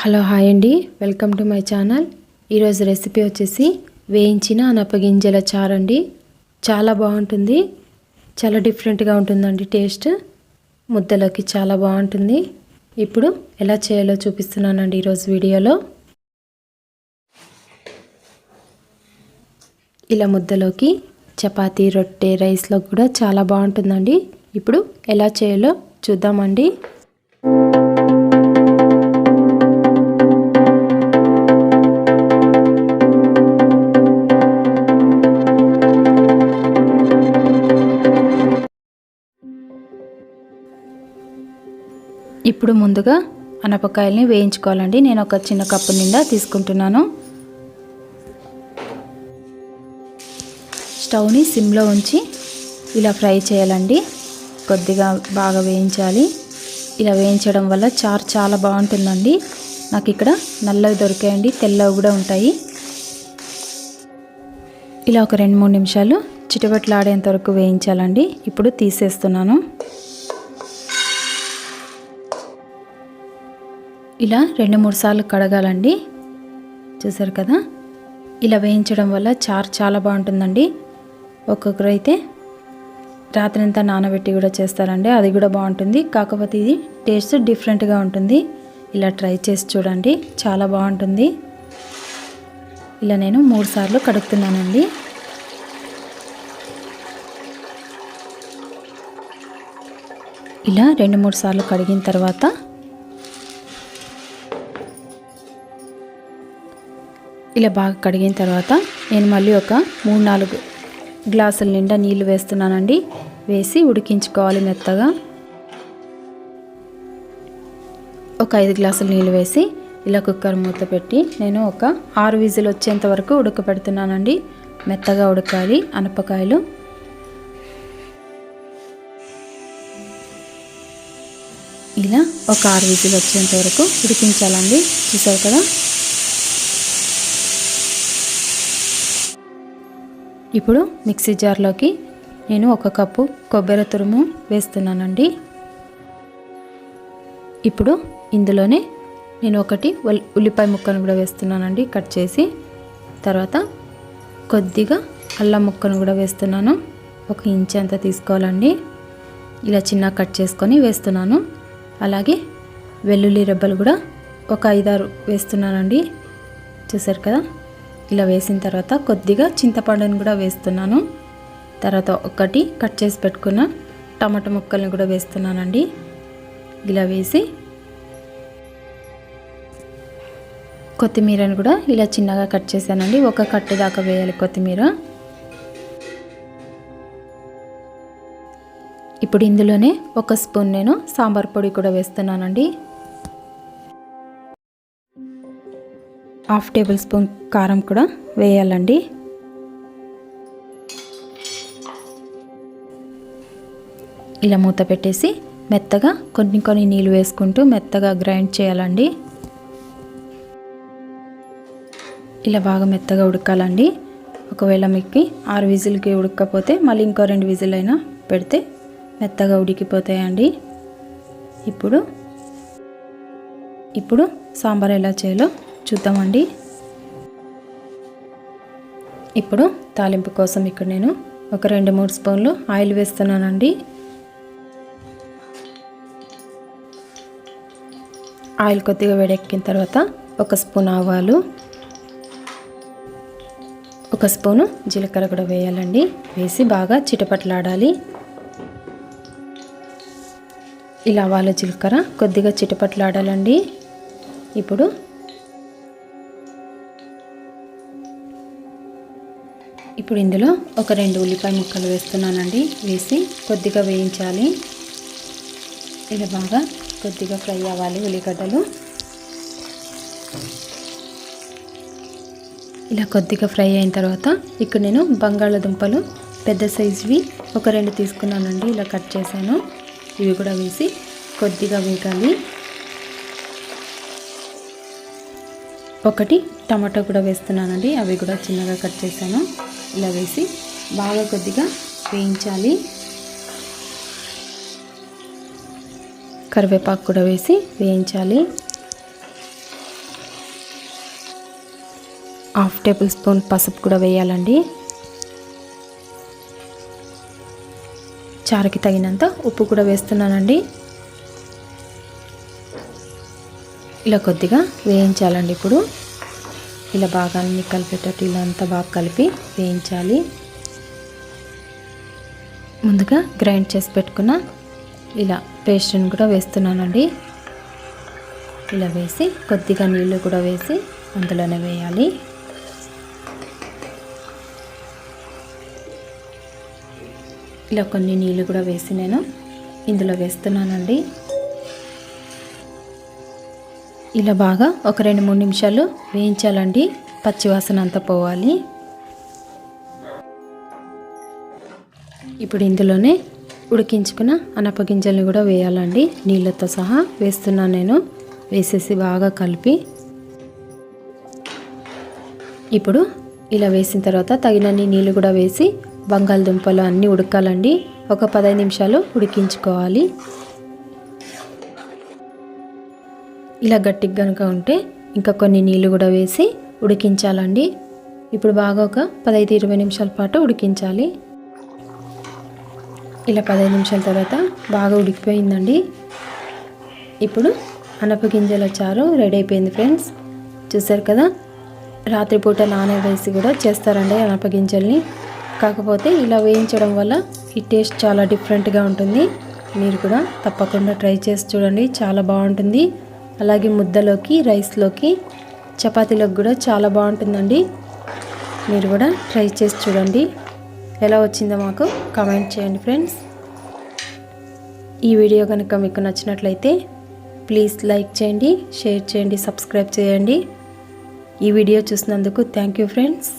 Hello hi అండి, welcome to my channel. ఈరోజు recipe వచ్చేసి వేయించిన అనప గింజల చారు అండి. చాలా బాగుంటుంది, చాలా డిఫరెంట్గా ఉంటుందండి. టేస్ట్ ముద్దలోకి చాలా బాగుంటుంది. ఇప్పుడు ఎలా చేయాలో చూపిస్తున్నానండి ఈరోజు వీడియోలో. ఇలా ముద్దలోకి చపాతీ, రొట్టె, రైస్లో కూడా చాలా బాగుంటుందండి. ఇప్పుడు ఎలా చేయాలో చూద్దామండి. ఇప్పుడు ముందుగా అనపకాయల్ని వేయించుకోవాలండి. నేను ఒక చిన్న కప్పు నిండా తీసుకుంటున్నాను. స్టవ్ని సిమ్లో ఉంచి ఇలా ఫ్రై చేయాలండి. కొద్దిగా బాగా వేయించాలి. ఇలా వేయించడం వల్ల చారు చాలా బాగుంటుందండి. నాకు ఇక్కడ నల్లవి దొరికాయండి, తెల్లవి కూడా ఉంటాయి. ఇలా ఒక 2-3 నిమిషాలు చిటపట్లాడేంత వరకు వేయించాలండి. ఇప్పుడు తీసేస్తున్నాను. ఇలా 2-3 సార్లు కడగాలండి. చూసారు కదా, ఇలా వేయించడం వల్ల చారు చాలా బాగుంటుందండి. ఒక్కొక్కరు అయితే రాత్రంతా నానబెట్టి కూడా చేస్తారండి, అది కూడా బాగుంటుంది. కాకపోతే ఇది టేస్ట్ డిఫరెంట్గా ఉంటుంది. ఇలా ట్రై చేసి చూడండి, చాలా బాగుంటుంది. ఇలా నేను 3 సార్లు కడుగుతున్నానండి. ఇలా 2-3 సార్లు కడిగిన తర్వాత ఇలా బాగా కడిగిన తర్వాత నేను మళ్ళీ ఒక 3-4 గ్లాసుల నిండా నీళ్ళు వేస్తున్నానండి. వేసి ఉడికించుకోవాలి మెత్తగా. ఒక 5 గ్లాసుల నీళ్ళు వేసి ఇలా కుక్కర్ మూత పెట్టి నేను ఒక 6 విజిల్ వచ్చేంత వరకు ఉడకపెడుతున్నానండి. మెత్తగా ఉడకాలి అనపకాయలు. ఇలా ఒక 6 విజిల్ వచ్చేంత వరకు ఉడికించాలండి. చూసారు కదా. ఇప్పుడు మిక్సీ జార్లోకి నేను 1 కప్పు కొబ్బరి తురుము వేస్తున్నానండి. ఇప్పుడు ఇందులోనే నేను 1 ఉల్లిపాయ ముక్కను కూడా వేస్తున్నానండి, కట్ చేసి. తర్వాత కొద్దిగా అల్లం ముక్కను కూడా వేస్తున్నాను. 1 ఇంచ్ అంత తీసుకోవాలండి. ఇలా చిన్న కట్ చేసుకొని వేస్తున్నాను. అలాగే వెల్లుల్లి రెబ్బలు కూడా ఒక 5-6 వేస్తున్నానండి. చూసారు కదా. ఇలా వేసిన తర్వాత కొద్దిగా చింతపండుని కూడా వేస్తున్నాను. తర్వాత 1 కట్ చేసి పెట్టుకున్న టమాటా ముక్కల్ని కూడా వేస్తున్నానండి. ఇలా వేసి కొత్తిమీరని కూడా ఇలా చిన్నగా కట్ చేశానండి. 1 కట్టు దాకా వేయాలి కొత్తిమీర. ఇప్పుడు ఇందులోనే 1 స్పూన్ నేను సాంబార్ పొడి కూడా వేస్తున్నానండి. 1/2 టేబుల్ స్పూన్ కారం కూడా వేయాలండి. ఇలా మూత పెట్టేసి మెత్తగా కొన్ని నీళ్ళు వేసుకుంటూ మెత్తగా గ్రైండ్ చేయాలండి. ఇలా బాగా మెత్తగా ఉడకాలండి. ఒకవేళ మీకు 6 విజిల్కి ఉడకపోతే మళ్ళీ ఇంకో 2 విజిల్ అయినా పెడితే మెత్తగా ఉడికిపోతాయండి. ఇప్పుడు సాంబార్ ఎలా చేయాలో చూద్దామండి. ఇప్పుడు తాలింపు కోసం ఇక్కడ నేను ఒక 2-3 స్పూన్లు ఆయిల్ వేస్తున్నానండి. ఆయిల్ కొద్దిగా వేడెక్కిన తర్వాత 1 స్పూన్ ఆవాలు, 1 స్పూను జీలకర్ర కూడా వేయాలండి. వేసి బాగా చిటపట్లాడాలి. ఇలా ఆవాలు, జీలకర్ర కొద్దిగా చిటపట్లాడాలండి. ఇప్పుడు ఇందులో ఒక 2 ఉల్లిపాయ ముక్కలు వేస్తున్నానండి. వేసి కొద్దిగా వేయించాలి. ఇలా బాగా కొద్దిగా ఫ్రై అవ్వాలి ఉల్లిగడ్డలు. ఇలా కొద్దిగా ఫ్రై అయిన తర్వాత ఇక్కడ నేను బంగాళాదుంపలు పెద్ద సైజువి ఒక 2 తీసుకున్నానండి. ఇలా కట్ చేశాను. ఇవి కూడా వేసి కొద్దిగా వేగాలి. 1 టమాటా కూడా వేస్తున్నానండి. అవి కూడా చిన్నగా కట్ చేశాను. ఇలా వేసి బాగా కొద్దిగా వేయించాలి. కరివేపాకు కూడా వేసి వేయించాలి. 1/2 టేబుల్ స్పూన్ పసుపు కూడా వేయాలండి. చారుకి తగినంత ఉప్పు కూడా వేస్తున్నానండి. ఇలా కొద్దిగా వేయించాలండి. ఇప్పుడు ఇలా బాగా అన్ని కలిపేటట్టు ఇలా అంతా బాగా కలిపి వేయించాలి. ముందుగా గ్రైండ్ చేసి పెట్టుకున్న ఇలా పేస్ట్ని కూడా వేస్తున్నానండి. ఇలా వేసి కొద్దిగా నీళ్ళు కూడా వేసి అందులోనే వేయాలి. ఇలా కొన్ని నీళ్ళు కూడా వేసి నేను ఇందులో వేస్తున్నానండి. ఇలా బాగా ఒక 2-3 నిమిషాలు వేయించాలండి. పచ్చివాసన అంతా పోవాలి. ఇప్పుడు ఇందులోనే ఉడికించుకున్న అనప గింజల్ని కూడా వేయాలండి. నీళ్ళతో సహా వేస్తున్నాను నేను. వేసేసి బాగా కలిపి ఇప్పుడు ఇలా వేసిన తర్వాత తగినన్ని నీళ్ళు కూడా వేసి బంగాళదుంపలు అన్నీ ఉడకాలండి. ఒక 15 నిమిషాలు ఉడికించుకోవాలి. ఇలా గట్టిగా కనుక ఉంటే ఇంకా కొన్ని నీళ్ళు కూడా వేసి ఉడికించాలండి. ఇప్పుడు బాగా ఒక 15-20 నిమిషాల పాటు ఉడికించాలి. ఇలా 15 నిమిషాల తర్వాత బాగా ఉడికిపోయిందండి. ఇప్పుడు అనప గింజల చారు రెడీ అయిపోయింది ఫ్రెండ్స్. చూసారు కదా, రాత్రిపూట నానవేసి కూడా చేస్తారండి అనప గింజల్ని. కాకపోతే ఇలా వేయించడం వల్ల ఈ టేస్ట్ చాలా డిఫరెంట్గా ఉంటుంది. మీరు కూడా తప్పకుండా ట్రై చేసి చూడండి, చాలా బాగుంటుంది. అలాగే ముద్దలోకి, రైస్లోకి, చపాతీలోకి కూడా చాలా బాగుంటుందండి. మీరు కూడా ట్రై చేసి చూడండి. ఎలా వచ్చిందో మాకు కామెంట్ చేయండి ఫ్రెండ్స్. ఈ వీడియో కనుక మీకు నచ్చినట్లయితే ప్లీజ్ లైక్ చేయండి, షేర్ చేయండి, సబ్స్క్రైబ్ చేయండి. ఈ వీడియో చూసినందుకు థ్యాంక్ యూ ఫ్రెండ్స్.